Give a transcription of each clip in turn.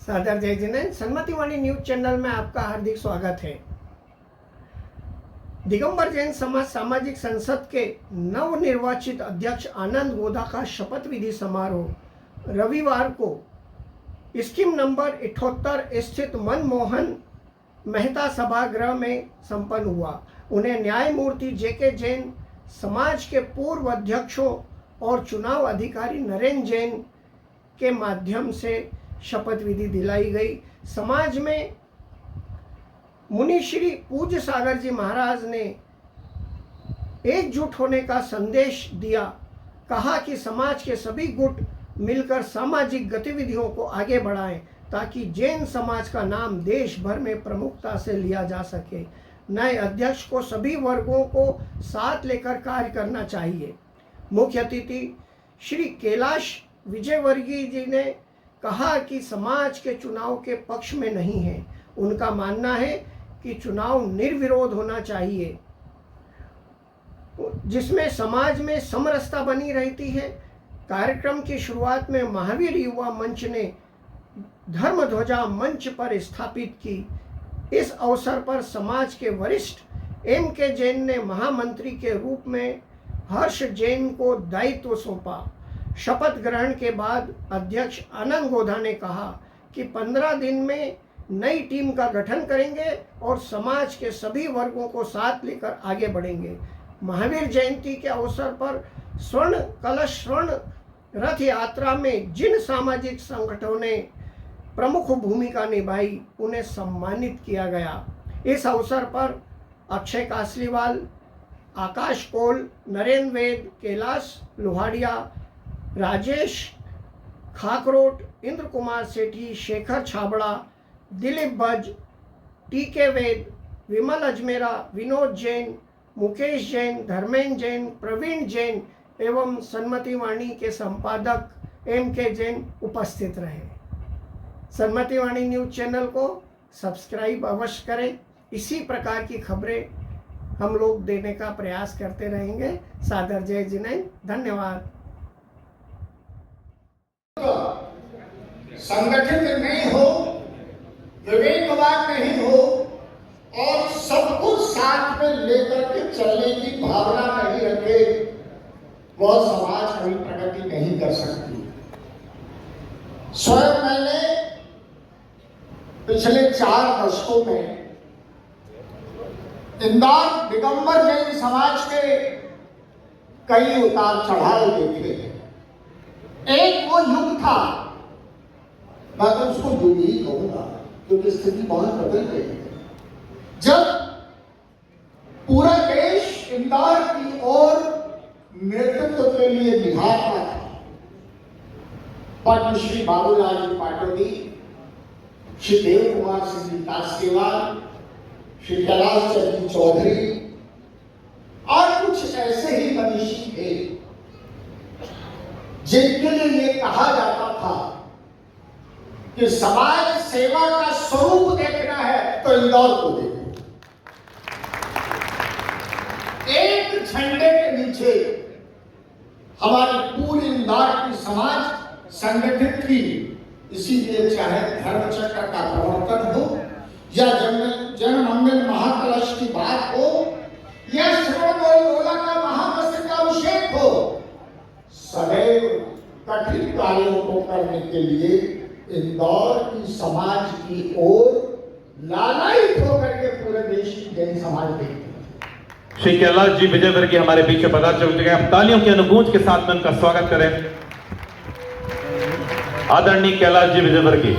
सादर जय Jinendra. सन्मतिवाणी news channel में आपका हार्दिक स्वागत है। दिगंबर जैन समाज सामाजिक संसद के नवनिर्वाचित अध्यक्ष आनंद गोधा का शपथ विधि समारोह रविवार को स्कीम नंबर 78 स्थित मनमोहन मेहता सभागृह में संपन्न हुआ। उन्हें न्यायमूर्ति जेके जैन, समाज के पूर्व अध्यक्षों और चुनाव अधिकारी नरेंद्र जैन के माध्यम से शपथ विधि दिलाई गई। समाज में मुनि श्री पूज्य सागर जी महाराज ने एकजुट होने का संदेश दिया। कहा कि समाज के सभी गुट मिलकर सामाजिक गतिविधियों को आगे बढ़ाएं ताकि जैन समाज का नाम देश भर में प्रमुखता से लिया जा सके। नए अध्यक्ष को सभी वर्गों को साथ लेकर कार्य करना चाहिए। मुख्य अतिथि श्री कैलाश विजयवर्गीय जी ने कहा कि समाज के चुनाव के पक्ष में नहीं है। उनका मानना है कि चुनाव निर्विरोध होना चाहिए, जिसमें समाज में समरसता बनी रहती है। कार्यक्रम की शुरुआत में महावीर युवा मंच ने धर्म ध्वजा मंच पर स्थापित की। इस अवसर पर समाज के वरिष्ठ एम.के. जैन ने महामंत्री के रूप में हर्ष जैन को दायित्व सौंपा। शपथ ग्रहण के बाद अध्यक्ष आनंद गोधा ने कहा कि 15 दिन में नई टीम का गठन करेंगे और समाज के सभी वर्गों को साथ लेकर आगे बढ़ेंगे। महावीर जयंती के अवसर पर स्वर्ण कलश स्वर्ण रथ यात्रा में जिन सामाजिक संगठनों ने प्रमुख भूमिका निभाई उन्हें सम्मानित किया गया। इस अवसर पर अक्षय कासलीवाल, आकाश कोल, नरेंद्र वेद, कैलाश लोहाड़िया, राजेश खाकरोट, इंद्र कुमार सेठी, शेखर छाबड़ा, दिलीप भज, टी.के. वेद, विमल अजमेरा, विनोद जैन, मुकेश जैन, धर्मेंद्र जैन, प्रवीण जैन एवं सन्मतिवाणी के संपादक एम.के. जैन उपस्थित रहे। सन्मतिवाणी न्यूज चैनल को सब्सक्राइब अवश्य करें। इसी प्रकार की खबरें हम लोग देने का प्रयास करते रहेंगे। सादर जय जिनेंद्र। धन्यवाद। संगठित नहीं हो, विवेकवाद नहीं हो और सब कुछ साथ में लेकर के चलने की भावना नहीं रखे, वह समाज कभी प्रगति नहीं कर सकती। स्वयं मैंने पिछले 4 दशकों में इंदौर दिगंबर जैन समाज के कई उतार चढ़ाव देखे हैं। एक वो युग था, मैं तो उसको युग ही कहूंगा क्योंकि स्थिति बहुत बदल गई है, जब पूरा देश इंदौर की ओर नेतृत्व के लिए निहारता था। पद्मश्री बाबूलाल जी पाटोदी, श्री देव कुमार सिंह जी कास्केवाल, श्री कैलाश चंद्र चौधरी और कुछ ऐसे ही मनीषी थे जिनके लिए ये कहा जाता था कि समाज सेवा का स्वरूप देखना है तो इंदौर को देखो। एक झंडे के नीचे हमारी पूरी इंदौर की समाज संगठित थी। इसीलिए चाहे धर्म चक्र का प्रवर्तन हो या जन मंगल महाकलश की बात हो या श्रवणबेलगोला का महामस्तकाभिषेक हो, सदैव कठिन कार्यों को करने के लिए इंदौर की समाज की ओर लालायित होकर के पूरे देश की जैन समाज देखती है। श्री कैलाश जी विजयवर्गीय हमारे बीच में पधार चुके हैं। आप तालियों की अनुगूंज के साथ में उनका स्वागत करें। आदरणीय कैलाश जी विजयवर्गीय।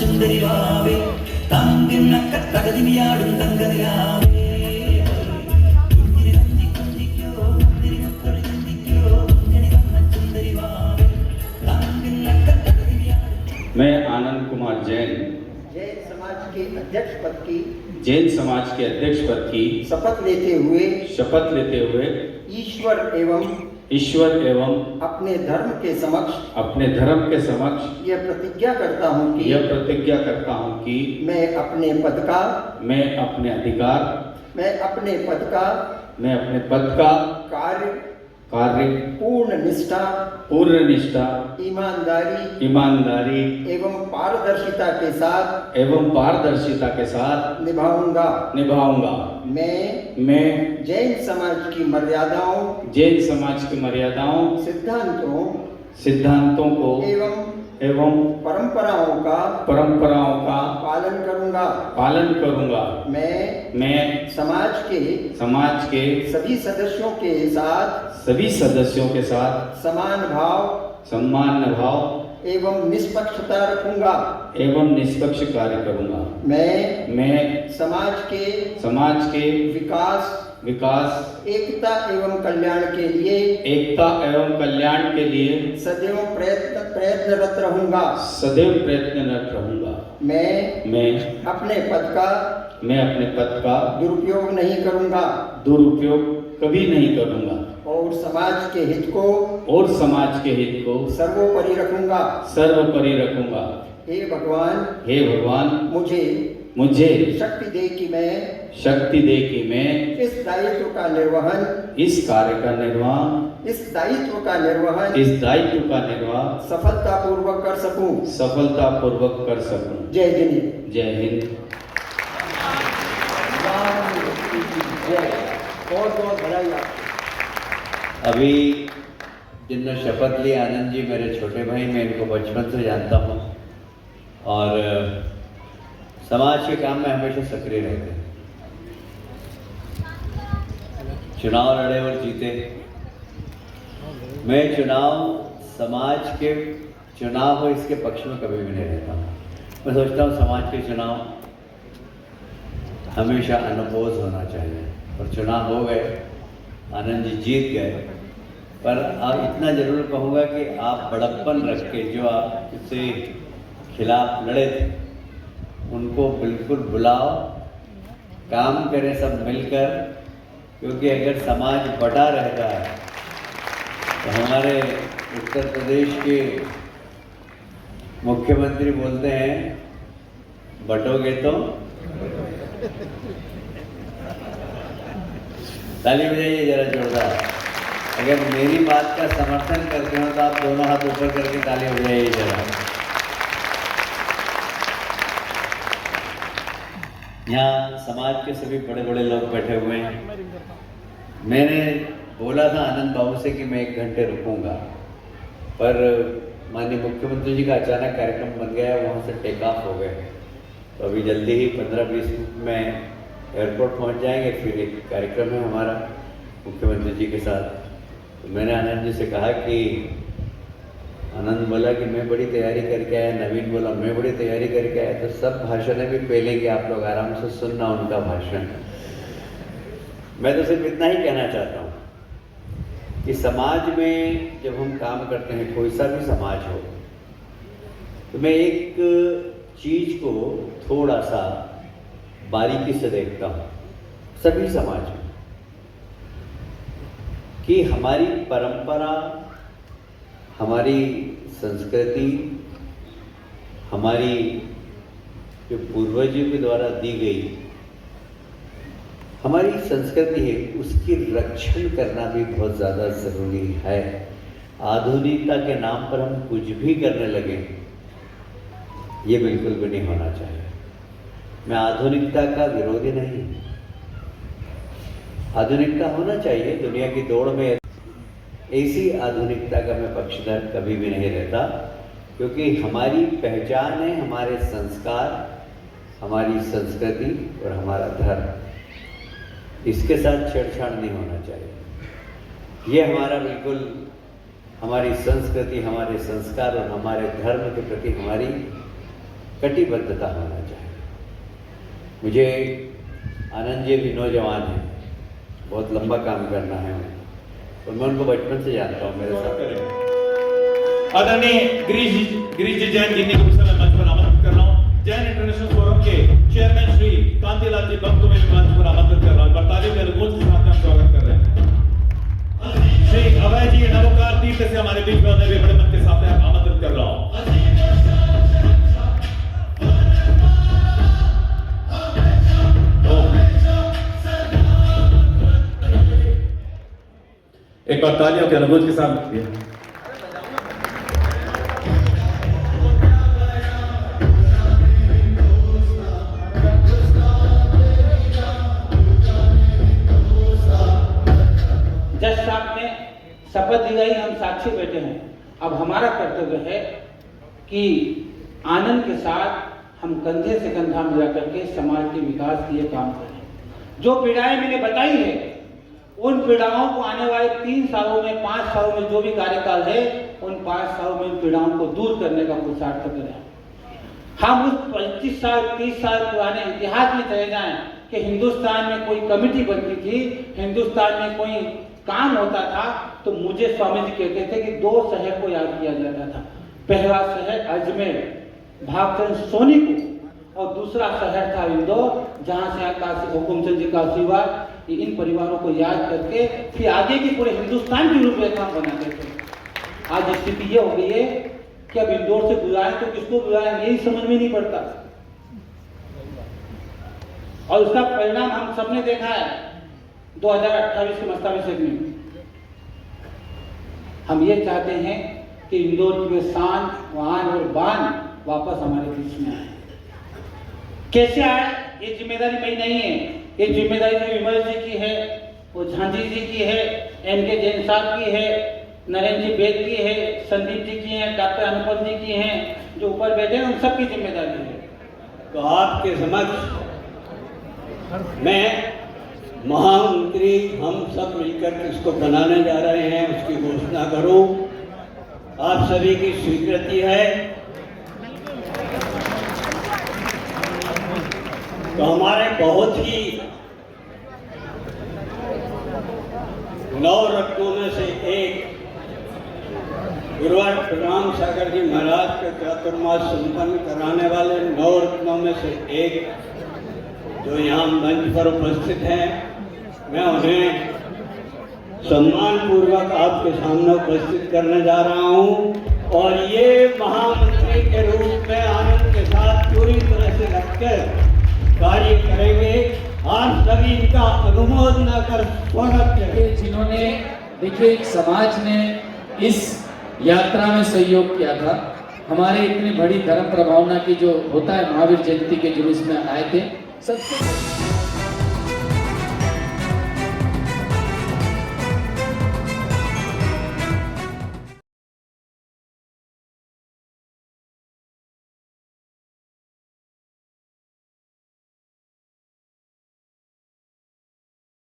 സുന്ദരിവാവേ താങ്കം നക്ക തകതിനിയാടും തങ്കനിലാവേ मैं आनंद कुमार जैन जैन समाज के अध्यक्ष पद की जैन समाज के अध्यक्ष पद की शपथ लेते हुए ईश्वर एवं अपने धर्म के समक्ष यह प्रतिज्ञा करता हूँ कि मैं अपने पद का कार्य पूर्ण निष्ठा ईमानदारी एवं पारदर्शिता के साथ निभाऊंगा। मैं जैन समाज की मर्यादाओं सिद्धांतों को एवं परंपराओं का पालन करूंगा। मैं समाज के सभी सदस्यों के साथ सम्मान भाव एवं निष्पक्ष कार्य करूंगा। मैं समाज के विकास एकता एवं कल्याण के लिए सदैव प्रयत्नरत रहूंगा। मैं अपने पद का दुरुपयोग कभी नहीं करूंगा और समाज के हित को सर्वोपरि रखूंगा। हे भगवान मुझे शक्ति दे कि मैं इस दायित्व का निर्वहन सफलतापूर्वक कर सकूं। जय हिंद। बहुत बधाई आपको। अभी जिनने शपथ ली आनंद जी मेरे छोटे भाई, मैं इनको बचपन से जानता हूँ और समाज के काम में हमेशा सक्रिय रहते हैं। चुनाव लड़े और जीते। मैं समाज के चुनाव हो इसके पक्ष में कभी भी नहीं रहता हूँ। मैं सोचता हूँ समाज के चुनाव हमेशा अनपोज होना चाहिए और चुनाव हो गए, आनंद जी जीत गए, पर आप इतना जरूर कहूँगा कि आप बड़प्पन रख के जो आपसे खिलाफ लड़े थे उनको बिल्कुल बुलाओ, काम करें सब मिलकर, क्योंकि अगर समाज बटा रहता है तो हमारे उत्तर प्रदेश के मुख्यमंत्री बोलते हैं बटोगे तो ताली बजाइए जरा जोरदार। अगर मेरी बात का समर्थन करते हो तो आप दोनों हाथ ऊपर करके ताली बजाइए जरा। यहाँ समाज के सभी बड़े बड़े लोग बैठे हुए हैं। मैंने बोला था आनंद बाबू से कि मैं 1 घंटे रुकूंगा, पर माननीय मुख्यमंत्री जी का अचानक कार्यक्रम बन गया, वहाँ से टेक ऑफ हो गए, तो अभी जल्दी ही 15-20 मिनट में एयरपोर्ट पहुँच जाएंगे। फिर एक कार्यक्रम है हमारा मुख्यमंत्री जी के साथ। तो मैंने आनंद जी से कहा कि आनंद बोला कि मैं बड़ी तैयारी करके आया, नवीन बोला मैं बड़ी तैयारी करके आया, तो सब भाषण भी पहले कि आप लोग आराम से सुनना उनका भाषण। मैं तो सिर्फ इतना ही कहना चाहता हूँ कि समाज में जब हम काम करते हैं, कोई सा भी समाज हो, तो मैं एक चीज को थोड़ा सा बारीकी से देखता हूँ सभी समाज में, कि हमारी परंपरा, हमारी संस्कृति, हमारी जो पूर्वजों के द्वारा दी गई हमारी संस्कृति है, उसकी रक्षण करना भी बहुत ज़्यादा ज़रूरी है। आधुनिकता के नाम पर हम कुछ भी करने लगे, ये बिल्कुल भी नहीं होना चाहिए। मैं आधुनिकता का विरोधी नहीं, आधुनिकता होना चाहिए। दुनिया की दौड़ में ऐसी आधुनिकता का मैं पक्षधर कभी भी नहीं रहता, क्योंकि हमारी पहचान है हमारे संस्कार, हमारी संस्कृति और हमारा धर्म। इसके साथ छेड़छाड़ नहीं होना चाहिए। ये हमारा बिल्कुल हमारी संस्कृति, हमारे संस्कार और हमारे धर्म के प्रति हमारी कटिबद्धता होना चाहिए। मुझे आनंद जी भी नौजवान हैं, बहुत लंबा काम करना है और मैं उनको बचपन से जानता हूँ। मेरे साथ आदरणीय गिरीश गिरीश जी जैन जिन्हीं को मैं मंच पर आमंत्रित कर रहा हूँ। जैन इंटरनेशनल फोरम के चेयरमैन श्री कांतिलाल जी भक्त को मैं मंच पर आमंत्रित कर रहा हूँ। तालियों के अनुगूंज के साथ हम स्वागत कर रहे हैं। श्री अभय जी नवोकार तीर्थ से हमारे बीच में उन्हें भी बड़े मन के साथ मैं आमंत्रित कर रहा हूँ। एक बार तालियों के अनुगूंज के साथ जज साहब ने शपथ दिलाई, हम साक्षी बैठे हैं। अब हमारा कर्तव्य है कि आनंद के साथ हम कंधे से कंधा मिला करके समाज के विकास के लिए काम करें। जो पीड़ाएं मैंने बताई है, उन पीड़ाओं को आने वाले 3 सालों में 5 सालों में जो भी कार्यकाल है, उन 5 सालों में इन पीड़ाओं को दूर करने का पुरुषार्थ करें। हम उस 25 साल 30 साल पुराने इतिहास में चले जाएं कि हिंदुस्तान में कोई कमेटी बनती थी, हिंदुस्तान में कोई काम होता था, तो मुझे स्वामी जी कहते थे कि 2 शहर को याद किया जाता था। पहला शहर अजमेर भागचंद सोनी को, और दूसरा शहर था इंदौर, जहां से काशी हुकुमचंद जी का आशीर्वाद। इन परिवारों को याद करके फिर आगे की पूरे हिंदुस्तान की रूपरेखा बनाते थे। आज स्थिति ये हो गई है कि अब इंदौर से बुलाएं तो किसको बुलाएं यही समझ में नहीं पड़ता, और उसका परिणाम हम सबने देखा है 2028 के मस्तावेश में। हम ये चाहते हैं कि इंदौर की शान, वान और बान वापस हमारे बीच में आए। कैसे आए, ये जिम्मेदारी मेरी नहीं है, ये जिम्मेदारी जो विमल जी की है, वो झांझी जी की है, एनके जैन साहब की है, नरेंद्र जी बेद की है, संदीप जी की है, डॉक्टर अनुपम जी की हैं, जो ऊपर बैठे हैं, उन सबकी जिम्मेदारी है। तो आपके समक्ष मैं महामंत्री हम सब मिलकर इसको बनाने जा रहे हैं, उसकी घोषणा करूं। आप सभी की स्वीकृति है तो हमारे बहुत ही 9 रत्नों में से एक गुरुवार राम सागर जी महाराज के चातुर्मास संपन्न कराने वाले 9 रत्नों में से एक जो यहाँ मंच पर उपस्थित हैं, मैं उन्हें सम्मान पूर्वक आपके सामने उपस्थित करने जा रहा हूँ। और ये महामंत्री के रूप में आनंद के साथ पूरी तरह से लगकर कार्य करेंगे। आप सभी इनका अनुमोदन कर स्वागत करें। जिन्होंने देखिए एक समाज ने इस यात्रा में सहयोग किया था। हमारे इतनी बड़ी धर्म प्रभावना की जो होता है महावीर जयंती के जुलूस में आए थे सबसे